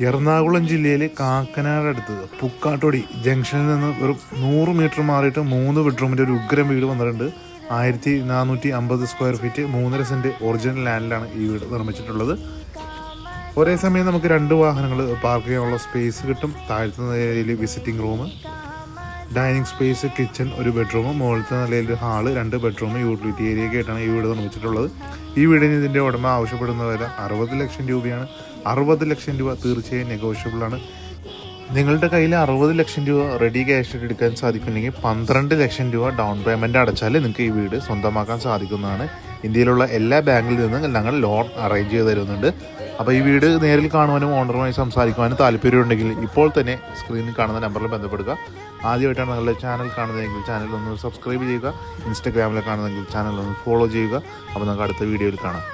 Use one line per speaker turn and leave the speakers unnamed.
എറണാകുളം ജില്ലയിൽ കാക്കനാട് അടുത്ത് പുക്കാട്ടോടി ജംഗ്ഷനിൽ നിന്ന് ഒരു 100 മീറ്റർ മാറിയിട്ട് 3 ബെഡ്റൂമിൻ്റെ ഒരു ഉഗ്രം വീട് വന്നിട്ടുണ്ട്. 1450 സ്ക്വയർ ഫീറ്റ് 3.5 സെൻറ്റ് ഒറിജിനൽ ലാൻഡിലാണ് ഈ വീട് നിർമ്മിച്ചിട്ടുള്ളത്. ഒരേ സമയം നമുക്ക് 2 വാഹനങ്ങൾ പാർക്ക് ചെയ്യാനുള്ള സ്പേസ് കിട്ടും. താഴത്തെ നിലയിൽ visiting room, dining space, kitchen, ഒരു ബെഡ്റൂം, മുകളിലത്തെ നിലയിൽ ഒരു ഹാള്, 2 ബെഡ്റൂം, യൂട്ടിലിറ്റി ഏരിയ ഒക്കെ ആയിട്ടാണ് ഈ വീട് നിർമ്മിച്ചിട്ടുള്ളത്. ഈ വീടിന് ഇതിൻ്റെ ഉടമ ആവശ്യപ്പെടുന്ന വില 60 ലക്ഷം രൂപയാണ്. 60 ലക്ഷം രൂപ തീർച്ചയായും നെഗോഷ്യബിളാണ്. നിങ്ങളുടെ കയ്യിൽ 60 ലക്ഷം രൂപ റെഡി ക്യാഷ് എടുക്കാൻ സാധിക്കുമെങ്കിൽ 12 ലക്ഷം രൂപ ഡൗൺ പേയ്മെൻറ്റ് അടച്ചാൽ നിങ്ങൾക്ക് ഈ വീട് സ്വന്തമാക്കാൻ സാധിക്കുന്നതാണ്. ഇന്ത്യയിലുള്ള എല്ലാ ബാങ്കിൽ നിന്നും ഞങ്ങൾ ലോൺ അറേഞ്ച് ചെയ്ത് തരുന്നുണ്ട്. അപ്പോൾ ഈ വീട് നേരിൽ കാണുവാനും ഓണറുമായി സംസാരിക്കുവാനും താല്പര്യമുണ്ടെങ്കിൽ ഇപ്പോൾ തന്നെ സ്ക്രീനിൽ കാണുന്ന നമ്പറിൽ ബന്ധപ്പെടുക. ആദ്യമായിട്ടാണ് നിങ്ങളുടെ ചാനൽ കാണുന്നതെങ്കിൽ ചാനൽ ഒന്ന് സബ്സ്ക്രൈബ് ചെയ്യുക. ഇൻസ്റ്റാഗ്രാമിൽ കാണുന്നതെങ്കിൽ ചാനൽ ഒന്ന് ഫോളോ ചെയ്യുക. അപ്പോൾ നമുക്ക് അടുത്ത വീഡിയോയിൽ കാണാം.